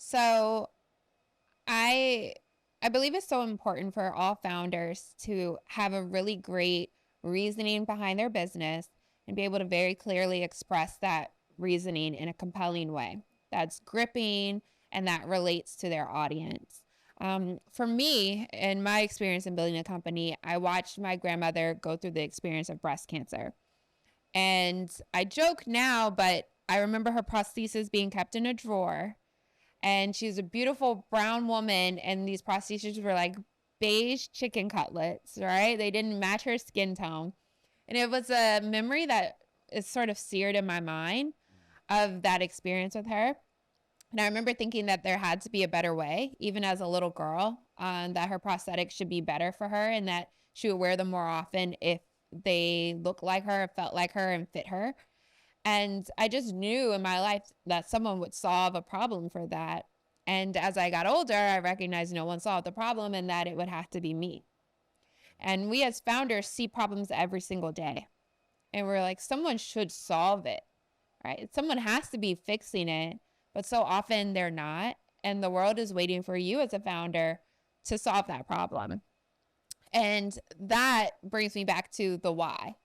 So I I believe it's so important for all founders to have a really great reasoning behind their business and be able to very clearly express that reasoning in a compelling way that's gripping and that relates to their audience. For me, in my experience in building a company, I watched my grandmother go through the experience of breast cancer. And I joke now, but I remember her prosthesis being kept in a drawer, and she's a beautiful brown woman, and these prostheses were like beige chicken cutlets, right? They didn't match her skin tone. And it was a memory that is sort of seared in my mind of that experience with her. And I remember thinking that there had to be a better way, even as a little girl, that her prosthetics should be better for her and that she would wear them more often if they looked like her, felt like her, and fit her. And I just knew in my life that someone would solve a problem for that. And as I got older, I recognized no one solved the problem and that it would have to be me. And we as founders see problems every single day. And we're like, someone should solve it, right? Someone has to be fixing it. But so often they're not. And the world is waiting for you as a founder to solve that problem. And that brings me back to the why.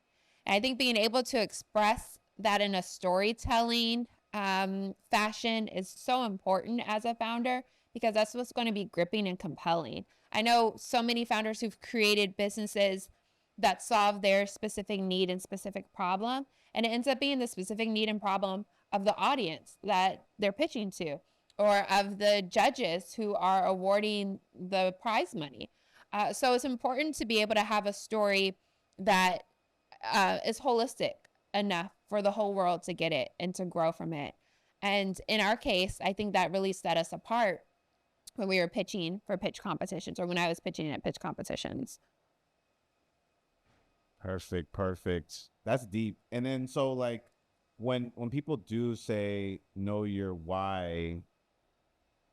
And I think being able to express that in a storytelling fashion is so important as a founder because that's what's going to be gripping and compelling. I know so many founders who've created businesses that solve their specific need and specific problem, and it ends up being the specific need and problem of the audience that they're pitching to or of the judges who are awarding the prize money. So it's important to be able to have a story that is holistic enough for the whole world to get it and to grow from it. And in our case, I think that really set us apart when we were pitching for pitch competitions or when I was pitching at pitch competitions. Perfect, perfect. That's deep. And then so like when people do say know your why,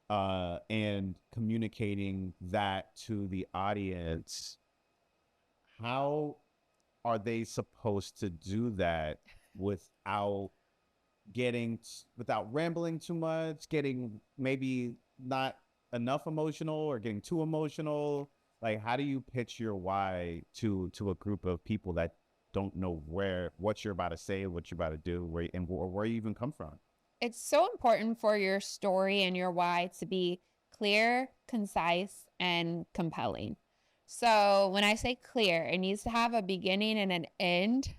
and communicating that to the audience, how are they supposed to do that without without rambling too much, getting maybe not enough emotional or getting too emotional? Like, how do you pitch your why to a group of people that don't know what you're about to say, what you're about to do, where you even come from? It's so important for your story and your why to be clear, concise, and compelling. So when I say clear, it needs to have a beginning and an end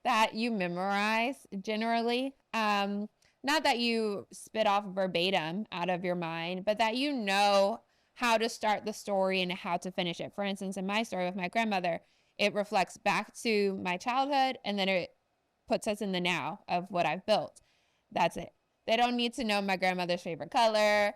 that you memorize generally. Not that you spit off verbatim out of your mind, but that you know how to start the story and how to finish it. For instance, in my story with my grandmother, it reflects back to my childhood and then it puts us in the now of what I've built. That's it. They don't need to know my grandmother's favorite color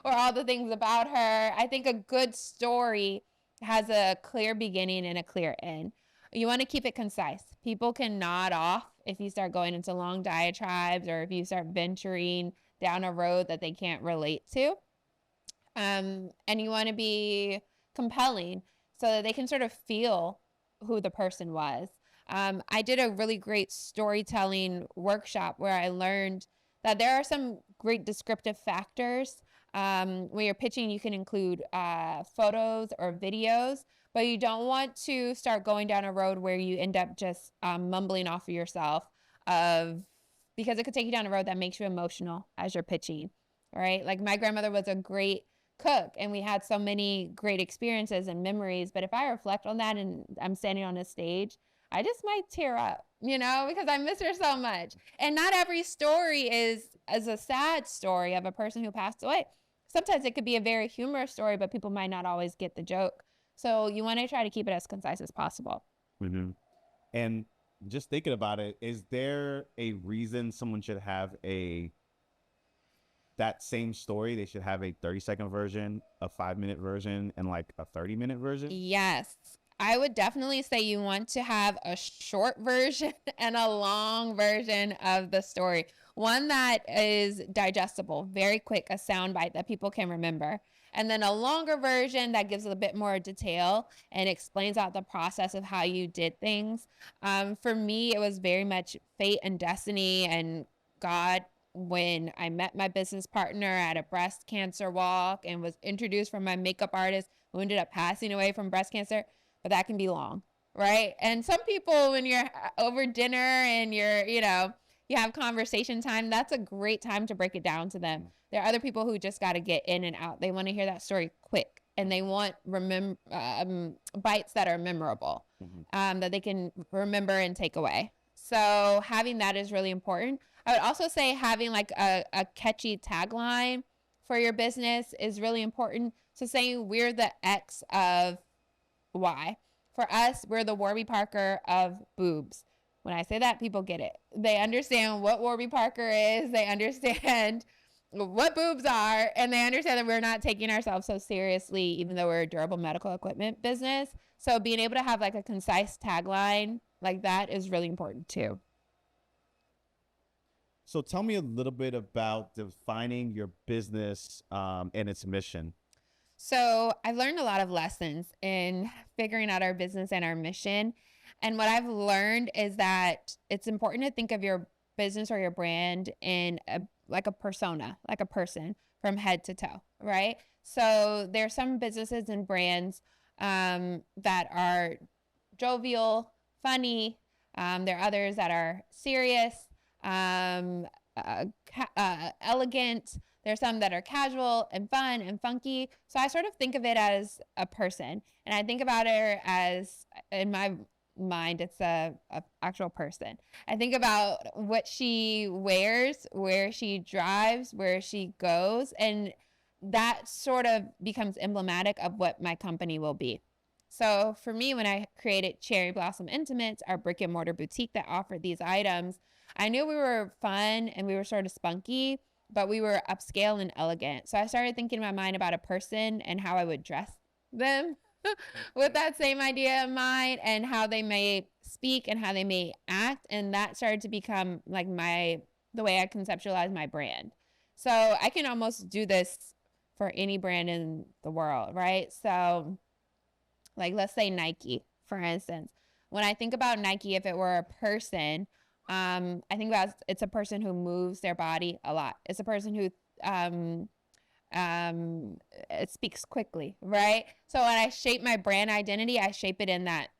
or all the things about her. I think a good story has a clear beginning and a clear end. You want to keep it concise. People can nod off if you start going into long diatribes or if you start venturing down a road that they can't relate to. And you want to be compelling so that they can sort of feel who the person was. I did a really great storytelling workshop where I learned that there are some great descriptive factors. When you're pitching, you can include photos or videos, but you don't want to start going down a road where you end up just mumbling off of yourself because it could take you down a road that makes you emotional as you're pitching, right? Like my grandmother was a great cook and we had so many great experiences and memories, but if I reflect on that and I'm standing on a stage, I just might tear up, because I miss her so much. And not every story is a sad story of a person who passed away. Sometimes it could be a very humorous story, but people might not always get the joke. So you want to try to keep it as concise as possible. Mm-hmm. And just thinking about it, is there a reason someone should have that same story? They should have a 30-second version, a 5-minute version, and like a 30-minute version? Yes. I would definitely say you want to have a short version and a long version of the story. One that is digestible, very quick, a soundbite that people can remember. And then a longer version that gives a bit more detail and explains out the process of how you did things. For me, it was very much fate and destiny and God when I met my business partner at a breast cancer walk and was introduced from my makeup artist who ended up passing away from breast cancer. But that can be long, right? And some people, when you're over dinner and you have conversation time, that's a great time to break it down to them. There are other people who just got to get in and out. They want to hear that story quick, and they want bites that are memorable, that they can remember and take away. So having that is really important. I would also say having like a catchy tagline for your business is really important. So saying we're the X of Y. For us, we're the Warby Parker of boobs. When I say that, people get it. They understand what Warby Parker is. They understand what boobs are, and they understand that we're not taking ourselves so seriously, even though we're a durable medical equipment business. So being able to have like a concise tagline like that is really important too. So tell me a little bit about defining your business and its mission. So I've learned a lot of lessons in figuring out our business and our mission. And what I've learned is that it's important to think of your business or your brand in like a persona, like a person from head to toe, right? So there are some businesses and brands that are jovial, funny. There are others that are serious, elegant. There's some that are casual and fun and funky. So I sort of think of it as a person, and I think about her as, in my mind, it's a actual person. I think about what she wears, where she drives, where she goes, and that sort of becomes emblematic of what my company will be. So for me, when I created Cherry Blossom Intimates, our brick and mortar boutique that offered these items, I knew we were fun and we were sort of spunky, but we were upscale and elegant. So I started thinking in my mind about a person and how I would dress them with that same idea in mind, and how they may speak and how they may act. And that started to become like the way I conceptualize my brand. So I can almost do this for any brand in the world, right? So like, let's say Nike, for instance. When I think about Nike, if it were a person, I think about it's a person who moves their body a lot. It's a person who it speaks quickly, right? So when I shape my brand identity, I would shape it in that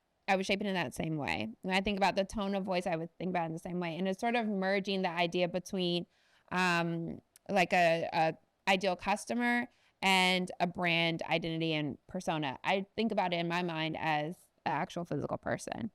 same way. When I think about the tone of voice, I would think about it in the same way. And it's sort of merging the idea between like a ideal customer and a brand identity and persona. I think about it in my mind as an actual physical person.